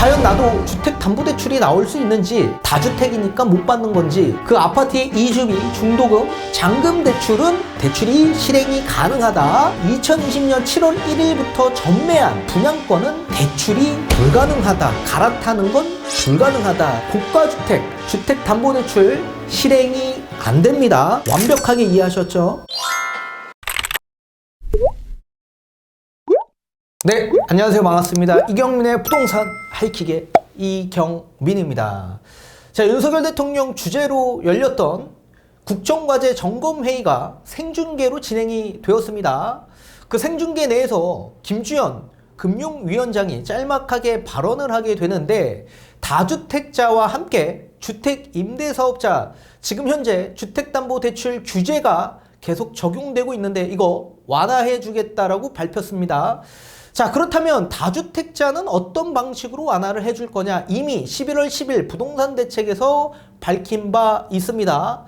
과연 나도 주택담보대출이 나올 수 있는지, 다주택이니까 못 받는 건지, 그 아파트의 이주비, 중도금, 잔금 대출은 대출이 실행이 가능하다. 2020년 7월 1일부터 전매한 분양권은 대출이 불가능하다. 갈아타는 건 불가능하다. 고가주택, 주택담보대출 실행이 안 됩니다. 완벽하게 이해하셨죠? 네, 안녕하세요. 반갑습니다. 이경민의 부동산 하이킥의 이경민입니다. 자, 윤석열 대통령 주재로 열렸던 국정과제 점검회의가 생중계로 진행이 되었습니다. 그 생중계 내에서 김주현 금융위원장이 짤막하게 발언을 하게 되는데, 다주택자와 함께 주택임대사업자, 지금 현재 주택담보대출 규제가 계속 적용되고 있는데 이거 완화해 주겠다라고 밝혔습니다. 자, 그렇다면 다주택자는 어떤 방식으로 완화를 해줄 거냐? 이미 11월 10일 부동산 대책에서 밝힌 바 있습니다.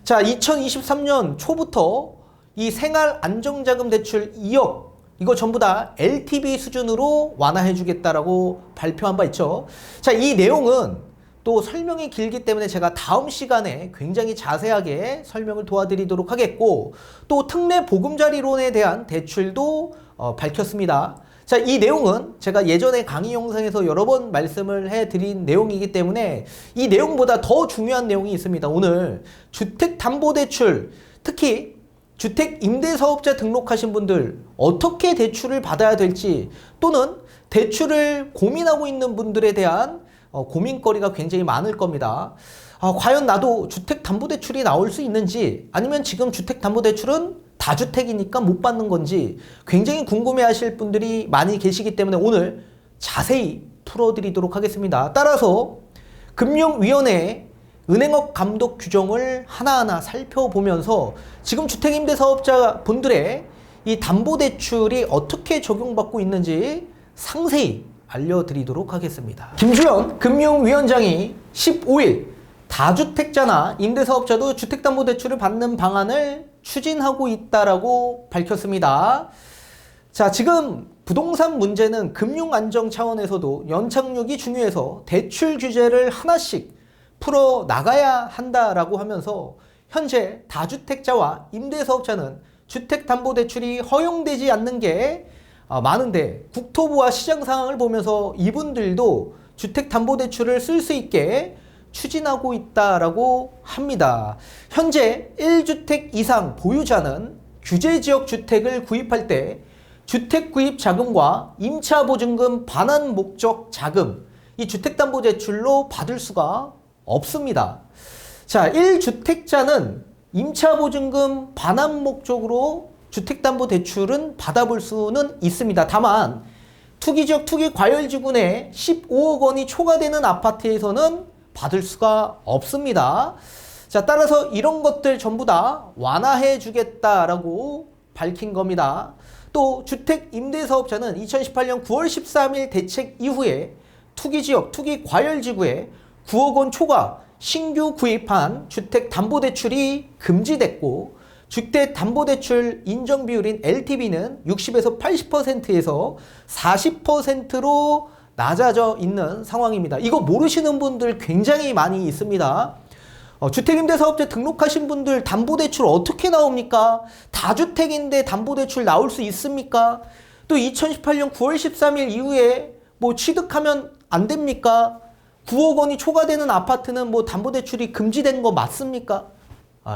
자, 2023년 초부터 이 생활 안정자금 대출 2억, 이거 전부 다 LTV 수준으로 완화해 주겠다라고 발표한 바 있죠. 자, 이 내용은 또 설명이 길기 때문에 제가 다음 시간에 굉장히 자세하게 설명을 도와드리도록 하겠고, 또 특례 보금자리론에 대한 대출도 밝혔습니다. 자, 이 내용은 제가 예전에 강의 영상에서 여러 번 말씀을 해드린 내용이기 때문에 이 내용보다 더 중요한 내용이 있습니다. 오늘 주택담보대출, 특히 주택임대사업자 등록하신 분들 어떻게 대출을 받아야 될지, 또는 대출을 고민하고 있는 분들에 대한 고민거리가 굉장히 많을 겁니다. 과연 나도 주택담보대출이 나올 수 있는지, 아니면 지금 주택담보대출은 다주택이니까 못 받는 건지 굉장히 궁금해 하실 분들이 많이 계시기 때문에 오늘 자세히 풀어드리도록 하겠습니다. 따라서 금융위원회의 은행업 감독 규정을 하나하나 살펴보면서 지금 주택임대사업자 분들의 이 담보대출이 어떻게 적용받고 있는지 상세히 알려드리도록 하겠습니다. 김주현 금융위원장이 15일 다주택자나 임대사업자도 주택담보대출을 받는 방안을 추진하고 있다라고 밝혔습니다. 자, 지금 부동산 문제는 금융안정 차원에서도 연착륙이 중요해서 대출 규제를 하나씩 풀어 나가야 한다라고 하면서 현재 다주택자와 임대사업자는 주택담보대출이 허용되지 않는 게 많은데, 국토부와 시장 상황을 보면서 이분들도 주택담보대출을 쓸 수 있게 추진하고 있다라고 합니다. 현재 1주택 이상 보유자는 규제지역 주택을 구입할 때 주택구입 자금과 임차보증금 반환 목적 자금, 이 주택담보대출로 받을 수가 없습니다. 자, 1주택자는 임차보증금 반환 목적으로 주택담보대출은 받아볼 수는 있습니다. 다만 투기지역 투기과열지구내 15억 원이 초과되는 아파트에서는 받을 수가 없습니다. 자, 따라서 이런 것들 전부 다 완화해 주겠다라고 밝힌 겁니다. 또 주택임대사업자는 2018년 9월 13일 대책 이후에 투기지역 투기과열지구에 9억 원 초과 신규 구입한 주택담보대출이 금지됐고, 주택담보대출 인정비율인 LTV는 60에서 80%에서 40%로 낮아져 있는 상황입니다. 이거 모르시는 분들 굉장히 많이 있습니다. 주택임대사업자 등록하신 분들 담보대출 어떻게 나옵니까? 다주택인데 담보대출 나올 수 있습니까? 또 2018년 9월 13일 이후에 뭐 취득하면 안 됩니까? 9억 원이 초과되는 아파트는 뭐 담보대출이 금지된 거 맞습니까?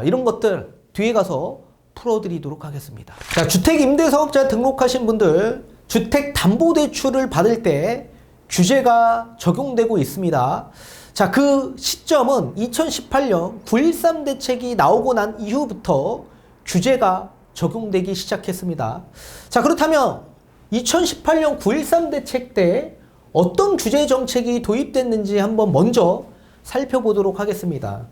이런 것들 뒤에 가서 풀어드리도록 하겠습니다. 자, 주택임대사업자 등록하신 분들 주택담보대출을 받을 때 규제가 적용되고 있습니다. 자, 그 시점은 2018년 9.13 대책이 나오고 난 이후부터 규제가 적용되기 시작했습니다. 자, 그렇다면 2018년 9.13 대책 때 어떤 규제 정책이 도입됐는지 한번 먼저 살펴보도록 하겠습니다.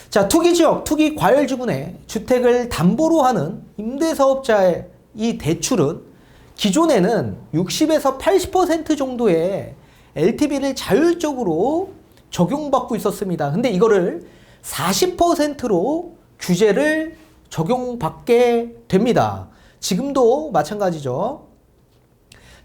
자, 투기지역, 투기과열지구내 주택을 담보로 하는 임대사업자의 이 대출은 기존에는 60에서 80% 정도의 LTV를 자율적으로 적용받고 있었습니다. 근데 이거를 40%로 규제를 적용받게 됩니다. 지금도 마찬가지죠.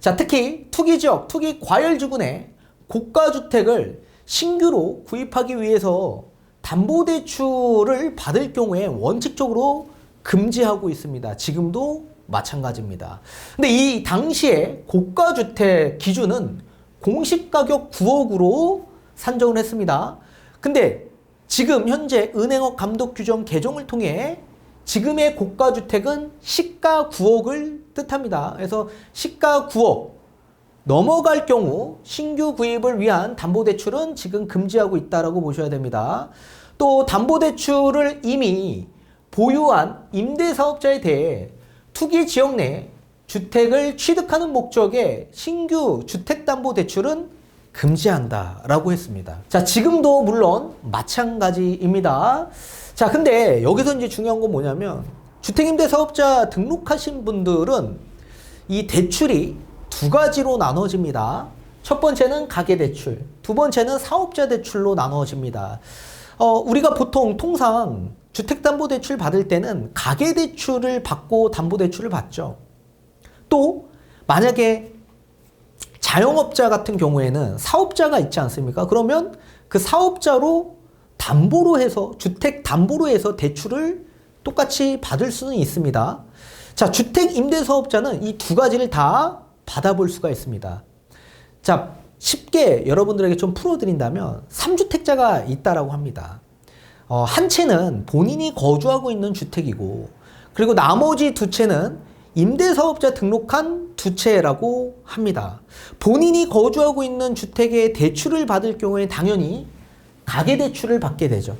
자, 특히 투기지역, 투기과열지구내 고가주택을 신규로 구입하기 위해서 담보대출을 받을 경우에 원칙적으로 금지하고 있습니다. 지금도 마찬가지입니다. 근데 이 당시에 고가주택 기준은 공시가격 9억으로 산정을 했습니다. 근데 지금 현재 은행업 감독 규정 개정을 통해 지금의 고가주택은 시가 9억을 뜻합니다. 그래서 시가 9억 넘어갈 경우 신규 구입을 위한 담보대출은 지금 금지하고 있다고 보셔야 됩니다. 또 담보대출을 이미 보유한 임대사업자에 대해 투기지역 내 주택을 취득하는 목적의 신규 주택담보대출은 금지한다라고 했습니다. 자, 지금도 물론 마찬가지입니다. 자, 근데 여기서 이제 중요한 건 뭐냐면 주택임대사업자 등록하신 분들은 이 대출이 두 가지로 나눠집니다. 첫 번째는 가계대출, 두 번째는 사업자 대출로 나눠집니다. 우리가 보통 통상 주택담보대출 받을 때는 가계대출을 받고 담보대출을 받죠. 또 만약에 자영업자 같은 경우에는 사업자가 있지 않습니까? 그러면 그 사업자로 담보로 해서 주택 담보로 해서 대출을 똑같이 받을 수는 있습니다. 자, 주택임대사업자는 이 두 가지를 다 받아볼 수가 있습니다. 자, 쉽게 여러분들에게 좀 풀어드린다면 3주택자가 있다라고 합니다. 한 채는 본인이 거주하고 있는 주택이고, 그리고 나머지 두 채는 임대사업자 등록한 두 채라고 합니다. 본인이 거주하고 있는 주택에 대출을 받을 경우에 당연히 가계대출을 받게 되죠.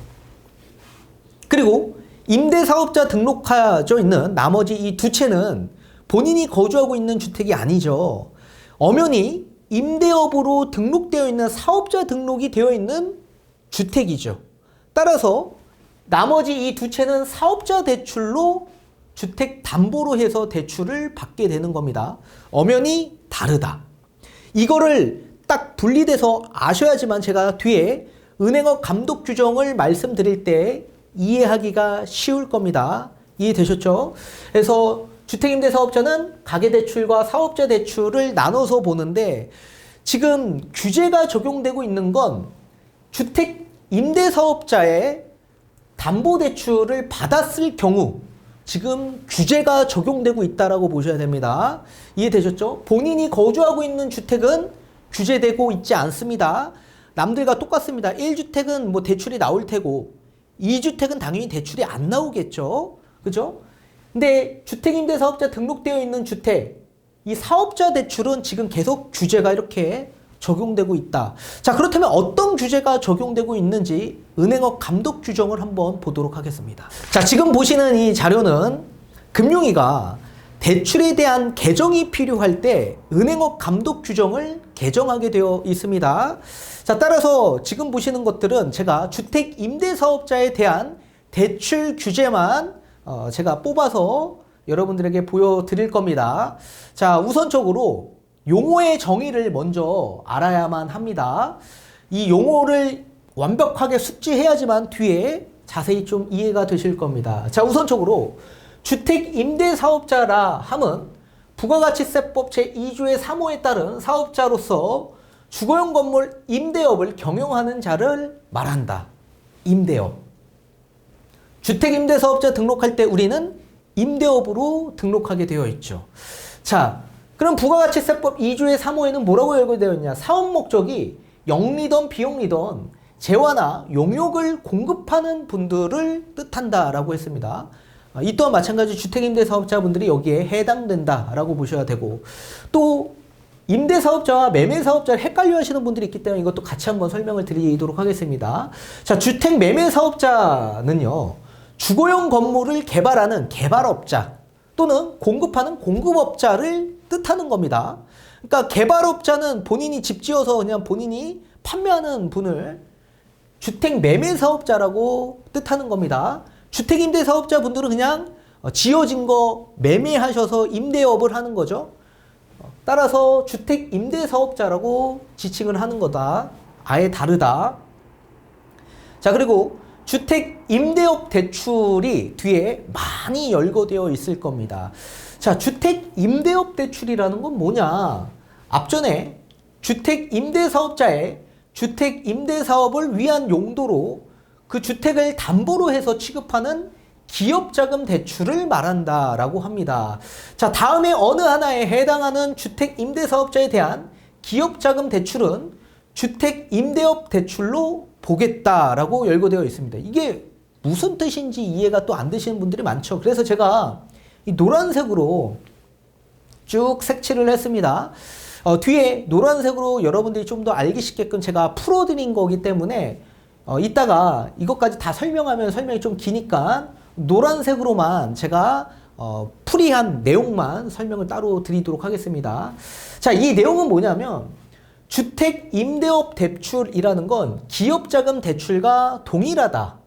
그리고 임대사업자 등록하져 있는 나머지 이 두 채는 본인이 거주하고 있는 주택이 아니죠. 엄연히 임대업으로 등록되어 있는 사업자 등록이 되어 있는 주택이죠. 따라서 나머지 이 두 채는 사업자 대출로 주택 담보로 해서 대출을 받게 되는 겁니다. 엄연히 다르다. 이거를 딱 분리돼서 아셔야지만 제가 뒤에 은행업 감독 규정을 말씀드릴 때 이해하기가 쉬울 겁니다. 이해되셨죠? 그래서 주택임대사업자는 가계대출과 사업자 대출을 나눠서 보는데 지금 규제가 적용되고 있는 건 주택임대사업자의 담보대출을 받았을 경우 지금 규제가 적용되고 있다고 보셔야 됩니다. 이해되셨죠? 본인이 거주하고 있는 주택은 규제되고 있지 않습니다. 남들과 똑같습니다. 1주택은 뭐 대출이 나올 테고 2주택은 당연히 대출이 안 나오겠죠. 그죠? 근데 주택임대사업자 등록되어 있는 주택, 이 사업자 대출은 지금 계속 규제가 이렇게 적용되고 있다. 자, 그렇다면 어떤 규제가 적용되고 있는지 은행업 감독 규정을 한번 보도록 하겠습니다. 자, 지금 보시는 이 자료는 금융위가 대출에 대한 개정이 필요할 때 은행업 감독 규정을 개정하게 되어 있습니다. 자, 따라서 지금 보시는 것들은 제가 주택임대사업자에 대한 대출 규제만 제가 뽑아서 여러분들에게 보여드릴 겁니다. 자, 우선적으로 용어의 정의를 먼저 알아야만 합니다. 이 용어를 완벽하게 숙지해야지만 뒤에 자세히 좀 이해가 되실 겁니다. 자, 우선적으로 주택임대사업자라 함은 부가가치세법 제2조의 3호에 따른 사업자로서 주거용 건물 임대업을 경영하는 자를 말한다. 임대업. 주택임대사업자 등록할 때 우리는 임대업으로 등록하게 되어 있죠. 자, 그럼 부가가치세법 2조의 3호에는 뭐라고 열거되어 있냐? 사업 목적이 영리든 비영리든 재화나 용역을 공급하는 분들을 뜻한다라고 했습니다. 이 또한 마찬가지 주택임대사업자분들이 여기에 해당된다라고 보셔야 되고, 또 임대사업자와 매매사업자를 헷갈려 하시는 분들이 있기 때문에 이것도 같이 한번 설명을 드리도록 하겠습니다. 자, 주택매매사업자는요, 주거용 건물을 개발하는 개발업자 또는 공급하는 공급업자를 뜻하는 겁니다. 그러니까 개발업자는 본인이 집 지어서 그냥 본인이 판매하는 분을 주택매매사업자라고 뜻하는 겁니다. 주택임대사업자분들은 그냥 지어진 거 매매하셔서 임대업을 하는 거죠. 따라서 주택임대사업자라고 지칭을 하는 거다. 아예 다르다. 자, 그리고 주택임대업 대출이 뒤에 많이 열거되어 있을 겁니다. 자, 주택임대업 대출이라는 건 뭐냐? 앞전에 주택 임대 사업자의 주택 임대 사업을 위한 용도로 그 주택을 담보로 해서 취급하는 기업자금 대출을 말한다라고 합니다. 자, 다음에 어느 하나에 해당하는 주택 임대 사업자에 대한 기업자금 대출은 주택 임대업 대출로 보겠다라고 열거되어 있습니다. 이게 무슨 뜻인지 이해가 또 안 되시는 분들이 많죠. 그래서 제가 이 노란색으로 쭉 색칠을 했습니다. 뒤에 노란색으로 여러분들이 좀 더 알기 쉽게끔 제가 풀어드린 거기 때문에 이따가 이것까지 다 설명하면 설명이 좀 기니까 노란색으로만 제가 풀이한 내용만 설명을 따로 드리도록 하겠습니다. 자, 이 내용은 뭐냐면 주택 임대업 대출이라는 건 기업자금 대출과 동일하다.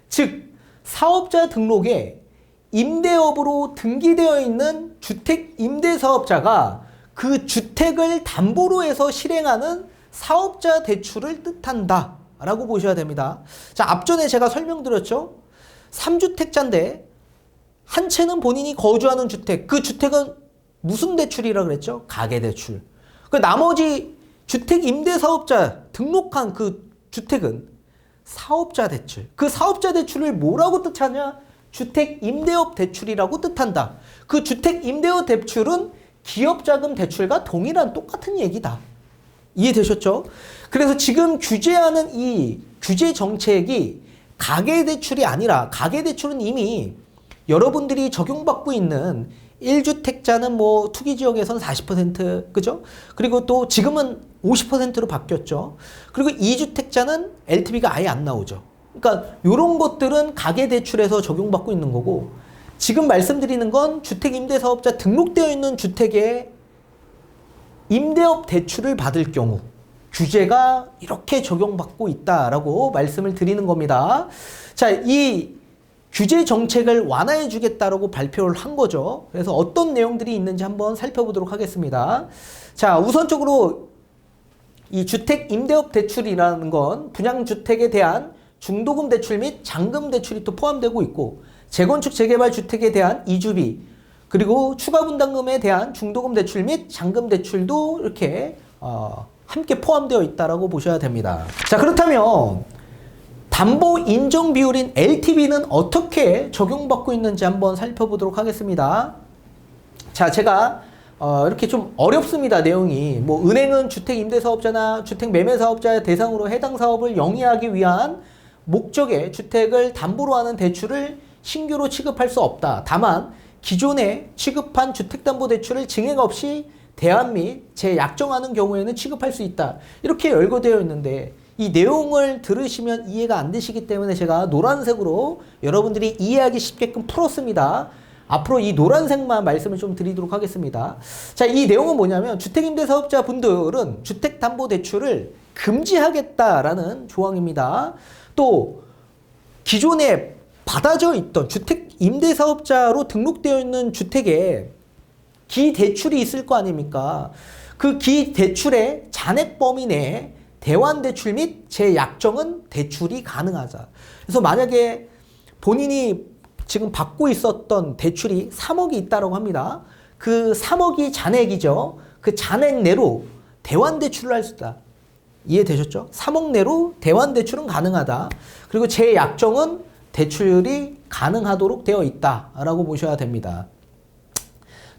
즉 사업자 등록에 임대업으로 등기되어 있는 주택 임대 사업자가 그 주택을 담보로 해서 실행하는 사업자 대출을 뜻한다 라고 보셔야 됩니다. 자, 앞전에 제가 설명드렸죠. 3주택자인데 한 채는 본인이 거주하는 주택, 그 주택은 무슨 대출이라고 그랬죠? 가계대출. 그 나머지 주택 임대 사업자 등록한 그 주택은 사업자 대출. 그 사업자 대출을 뭐라고 뜻하냐? 주택 임대업 대출이라고 뜻한다. 그 주택 임대업 대출은 기업자금 대출과 동일한 똑같은 얘기다. 이해되셨죠? 그래서 지금 규제하는 이 규제 정책이 가계대출이 아니라, 가계대출은 이미 여러분들이 적용받고 있는 1주택자는 뭐 투기지역에선 40%, 그죠? 그리고 또 지금은 50%로 바뀌었죠. 그리고 2주택자는 LTV가 아예 안 나오죠. 그러니까 이런 것들은 가계대출에서 적용받고 있는 거고, 지금 말씀드리는 건 주택임대사업자 등록되어 있는 주택에 임대업 대출을 받을 경우 규제가 이렇게 적용받고 있다라고 말씀을 드리는 겁니다. 자, 이 규제 정책을 완화해 주겠다라고 발표를 한 거죠. 그래서 어떤 내용들이 있는지 한번 살펴보도록 하겠습니다. 자, 우선적으로 이 주택 임대업 대출이라는 건 분양주택에 대한 중도금 대출 및 잔금 대출이 또 포함되고 있고, 재건축 재개발 주택에 대한 이주비, 그리고 추가 분담금에 대한 중도금 대출 및 잔금 대출도 이렇게 함께 포함되어 있다라고 보셔야 됩니다. 자, 그렇다면 담보 인정 비율인 LTV는 어떻게 적용받고 있는지 한번 살펴보도록 하겠습니다. 자, 제가 이렇게 좀 어렵습니다, 내용이. 뭐 은행은 주택 임대 사업자나 주택 매매 사업자 대상으로 해당 사업을 영위하기 위한 목적의 주택을 담보로 하는 대출을 신규로 취급할 수 없다. 다만 기존에 취급한 주택담보대출을 증액 없이 대안 및 재약정하는 경우에는 취급할 수 있다. 이렇게 열거되어 있는데 이 내용을 들으시면 이해가 안 되시기 때문에 제가 노란색으로 여러분들이 이해하기 쉽게끔 풀었습니다. 앞으로 이 노란색만 말씀을 좀 드리도록 하겠습니다. 자, 이 내용은 뭐냐면 주택임대사업자 분들은 주택담보대출을 금지하겠다라는 조항입니다. 또 기존에 받아져 있던 주택 임대사업자로 등록되어 있는 주택에 기대출이 있을 거 아닙니까? 그 기대출의 잔액 범위 내에 대환대출 및 재약정은 대출이 가능하다. 그래서 만약에 본인이 지금 받고 있었던 대출이 3억이 있다고 합니다. 그 3억이 잔액이죠. 그 잔액 내로 대환대출을 할 수 있다. 이해되셨죠? 3억 내로 대환대출은 가능하다. 그리고 재약정은 대출이 가능하도록 되어 있다라고 보셔야 됩니다.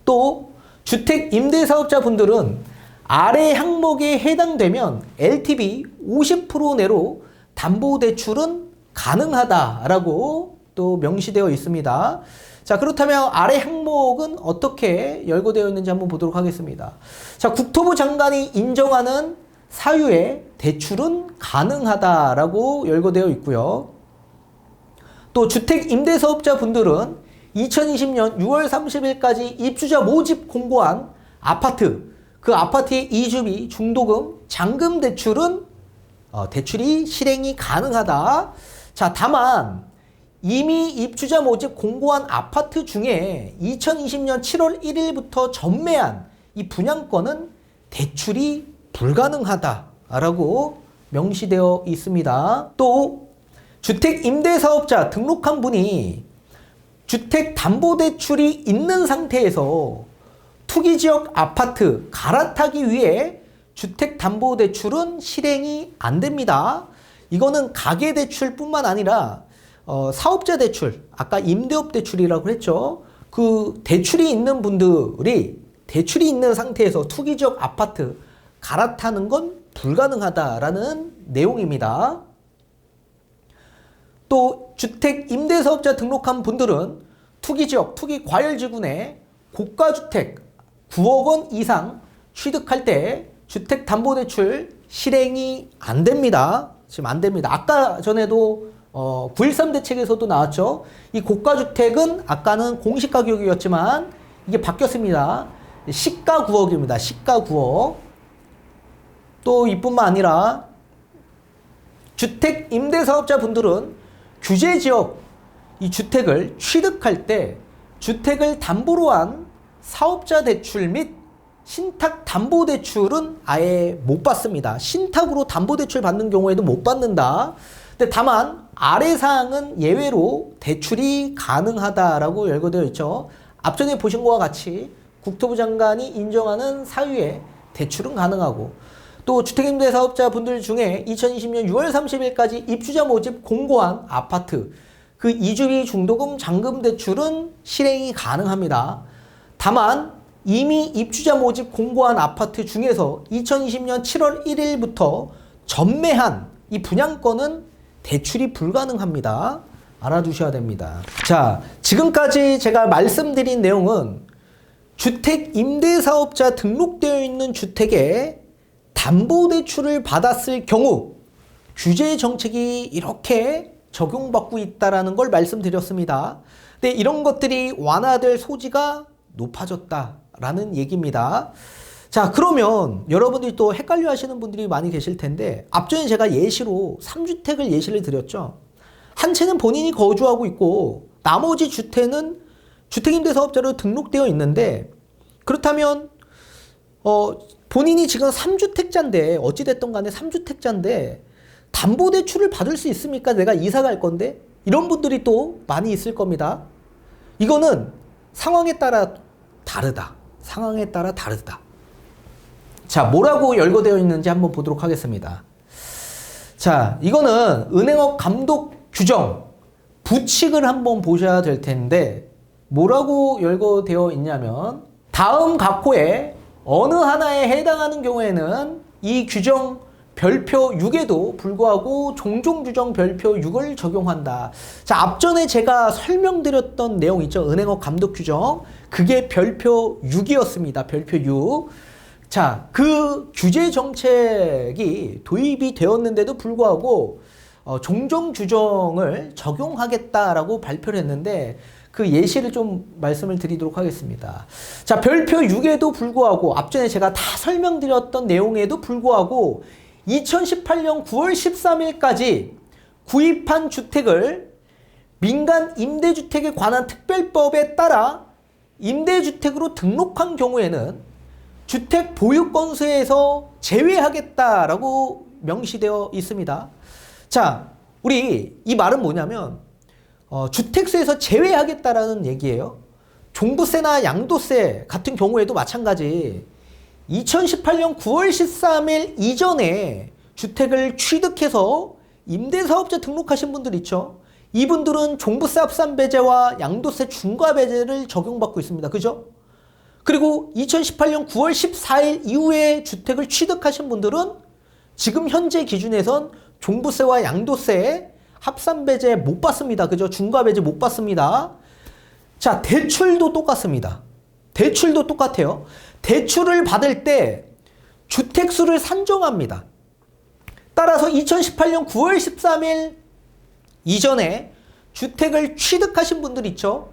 또 주택 임대사업자 분들은 아래 항목에 해당되면 LTV 50% 내로 담보대출은 가능하다라고 또 명시되어 있습니다. 자, 그렇다면 아래 항목은 어떻게 열거되어 있는지 한번 보도록 하겠습니다. 자, 국토부 장관이 인정하는 사유에 대출은 가능하다라고 열거되어 있고요. 또 주택 임대사업자 분들은 2020년 6월 30일까지 입주자 모집 공고한 아파트, 그 아파트의 이주비, 중도금, 잔금 대출은 대출이 실행이 가능하다. 자, 다만 이미 입주자 모집 공고한 아파트 중에 2020년 7월 1일부터 전매한 이 분양권은 대출이 불가능하다라고 명시되어 있습니다. 또 주택 임대사업자 등록한 분이 주택담보대출이 있는 상태에서 투기지역 아파트 갈아타기 위해 주택담보대출은 실행이 안 됩니다. 이거는 가계대출뿐만 아니라 사업자 대출, 아까 임대업 대출이라고 했죠. 그 대출이 있는 분들이 대출이 있는 상태에서 투기적 아파트 갈아타는 건 불가능하다라는 내용입니다. 또 주택 임대사업자 등록한 분들은 투기지역, 투기과열지구내 고가주택 9억 원 이상 취득할 때 주택담보대출 실행이 안 됩니다. 지금 안 됩니다. 아까 전에도 9.13 대책에서도 나왔죠. 이 고가주택은 아까는 공시가격이었지만 이게 바뀌었습니다. 시가 9억입니다. 시가 9억. 또 이뿐만 아니라 주택 임대사업자 분들은 규제지역 이 주택을 취득할 때 주택을 담보로 한 사업자 대출 및 신탁 담보 대출은 아예 못 받습니다. 신탁으로 담보 대출 받는 경우에도 못 받는다. 근데 다만 아래 사항은 예외로 대출이 가능하다라고 열거되어 있죠. 앞전에 보신 것과 같이 국토부 장관이 인정하는 사유에 대출은 가능하고 또 주택임대사업자 분들 중에 2020년 6월 30일까지 입주자 모집 공고한 아파트 그 이주비 중도금 잔금 대출은 실행이 가능합니다. 다만 이미 입주자 모집 공고한 아파트 중에서 2020년 7월 1일부터 전매한 이 분양권은 대출이 불가능합니다. 알아두셔야 됩니다. 자, 지금까지 제가 말씀드린 내용은 주택 임대사업자 등록되어 있는 주택에 담보대출을 받았을 경우 규제 정책이 이렇게 적용받고 있다는 걸 말씀드렸습니다. 근데 이런 것들이 완화될 소지가 높아졌다라는 얘기입니다. 자, 그러면 여러분들이 또 헷갈려 하시는 분들이 많이 계실 텐데 앞전에 제가 예시로 3주택을 예시를 드렸죠. 한 채는 본인이 거주하고 있고 나머지 주택은 주택임대사업자로 등록되어 있는데 그렇다면 본인이 지금 3주택자인데 어찌됐든 간에 3주택자인데 담보대출을 받을 수 있습니까? 내가 이사 갈 건데 이런 분들이 또 많이 있을 겁니다. 이거는 상황에 따라 다르다. 상황에 따라 다르다. 자, 뭐라고 열거되어 있는지 한번 보도록 하겠습니다. 자, 이거는 은행업 감독 규정 부칙을 한번 보셔야 될 텐데 뭐라고 열거되어 있냐면 다음 각호에 어느 하나에 해당하는 경우에는 이 규정 별표 6에도 불구하고 종종 규정 별표 6을 적용한다. 자, 앞전에 제가 설명드렸던 내용 있죠. 은행업 감독 규정. 그게 별표 6이었습니다. 별표 6. 자, 그 규제 정책이 도입이 되었는데도 불구하고 종종 규정을 적용하겠다라고 발표를 했는데 그 예시를 좀 말씀을 드리도록 하겠습니다. 자, 별표 6에도 불구하고 앞전에 제가 다 설명드렸던 내용에도 불구하고 2018년 9월 13일까지 구입한 주택을 민간 임대주택에 관한 특별법에 따라 임대주택으로 등록한 경우에는 주택 보유 건수에서 제외하겠다라고 명시되어 있습니다. 자, 우리 이 말은 뭐냐면 주택수에서 제외하겠다라는 얘기예요. 종부세나 양도세 같은 경우에도 마찬가지 2018년 9월 13일 이전에 주택을 취득해서 임대사업자 등록하신 분들 있죠. 이분들은 종부세 합산배제와 양도세 중과배제를 적용받고 있습니다. 그죠? 그리고 2018년 9월 14일 이후에 주택을 취득하신 분들은 지금 현재 기준에선 종부세와 양도세 합산배제 못 받습니다. 그죠? 중과배제 못 받습니다. 자, 대출도 똑같습니다. 대출도 똑같아요. 대출을 받을 때 주택수를 산정합니다. 따라서 2018년 9월 13일 이전에 주택을 취득하신 분들 있죠.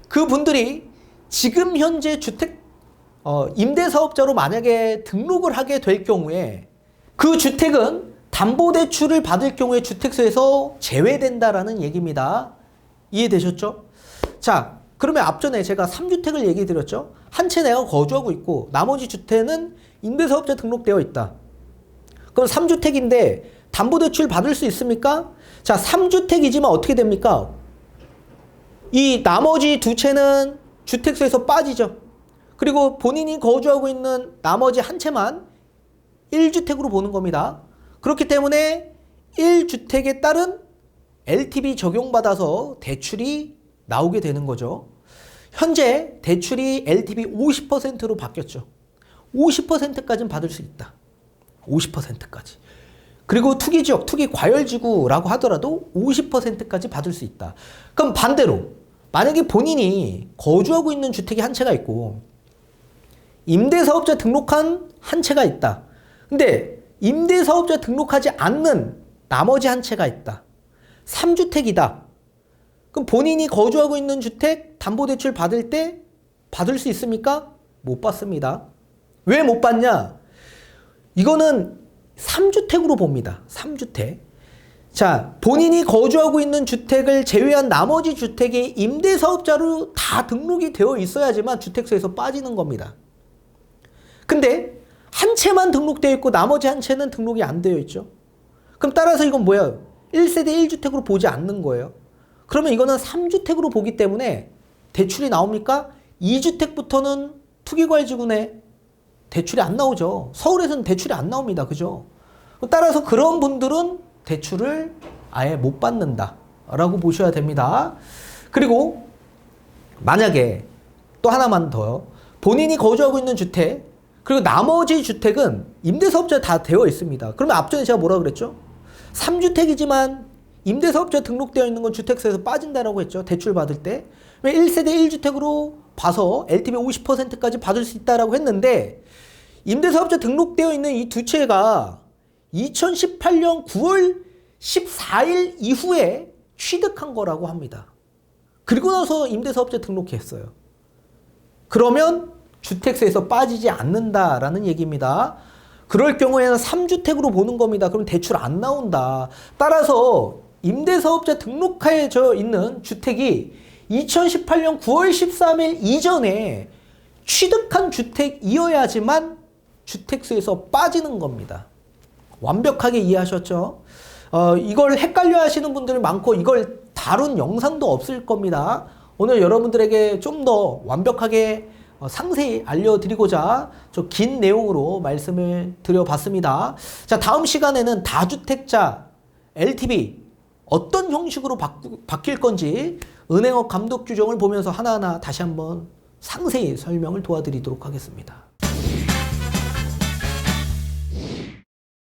그분들이 지금 현재 주택 임대사업자로 만약에 등록을 하게 될 경우에 그 주택은 담보대출을 받을 경우에 주택수에서 제외된다라는 얘기입니다. 이해되셨죠? 자, 그러면 앞전에 제가 3주택을 얘기 드렸죠. 한 채 내가 거주하고 있고 나머지 주택은 임대사업자 등록되어 있다. 그럼 3주택인데 담보대출 받을 수 있습니까? 자, 3주택이지만 어떻게 됩니까? 이 나머지 두 채는 주택수에서 빠지죠. 그리고 본인이 거주하고 있는 나머지 한 채만 1주택으로 보는 겁니다. 그렇기 때문에 1주택에 따른 LTV 적용받아서 대출이 나오게 되는 거죠. 현재 대출이 LTV 50%로 바뀌었죠. 50%까지는 받을 수 있다. 50%까지. 그리고 투기지역, 투기과열지구라고 하더라도 50%까지 받을 수 있다. 그럼 반대로 만약에 본인이 거주하고 있는 주택이 한 채가 있고 임대사업자 등록한 한 채가 있다. 근데 임대사업자 등록하지 않는 나머지 한 채가 있다. 3주택이다. 그럼 본인이 거주하고 있는 주택 담보대출 받을 때 받을 수 있습니까? 못 받습니다. 왜 못 받냐? 이거는 3주택으로 봅니다. 3주택. 자, 본인이 거주하고 있는 주택을 제외한 나머지 주택이 임대사업자로 다 등록이 되어 있어야지만 주택수에서 빠지는 겁니다. 근데 한 채만 등록되어 있고 나머지 한 채는 등록이 안 되어 있죠. 그럼 따라서 이건 뭐야? 1세대 1주택으로 보지 않는 거예요. 그러면 이거는 3주택으로 보기 때문에 대출이 나옵니까? 2주택부터는 투기과열지구네. 대출이 안 나오죠. 서울에서는 대출이 안 나옵니다. 그죠? 따라서 그런 분들은 대출을 아예 못 받는다 라고 보셔야 됩니다. 그리고 만약에 또 하나만 더요. 본인이 거주하고 있는 주택 그리고 나머지 주택은 임대사업자 다 되어 있습니다. 그러면 앞전에 제가 뭐라 그랬죠? 3주택이지만 임대사업자 등록되어 있는 건 주택수에서 빠진다라고 했죠. 대출 받을 때. 왜 1세대 1주택으로 봐서 LTV 50%까지 받을 수 있다라고 했는데 임대사업자 등록되어 있는 이 두 채가 2018년 9월 14일 이후에 취득한 거라고 합니다. 그리고 나서 임대사업자 등록했어요. 그러면 주택세에서 빠지지 않는다라는 얘기입니다. 그럴 경우에는 3주택으로 보는 겁니다. 그럼 대출 안 나온다. 따라서 임대사업자 등록하여져 있는 주택이 2018년 9월 13일 이전에 취득한 주택이어야지만 주택수에서 빠지는 겁니다. 완벽하게 이해하셨죠? 이걸 헷갈려 하시는 분들이 많고 이걸 다룬 영상도 없을 겁니다. 오늘 여러분들에게 좀 더 완벽하게 상세히 알려드리고자 좀 긴 내용으로 말씀을 드려봤습니다. 자, 다음 시간에는 다주택자 LTV 어떤 형식으로 바뀔 건지 은행업 감독 규정을 보면서 하나하나 다시 한번 상세히 설명을 도와드리도록 하겠습니다.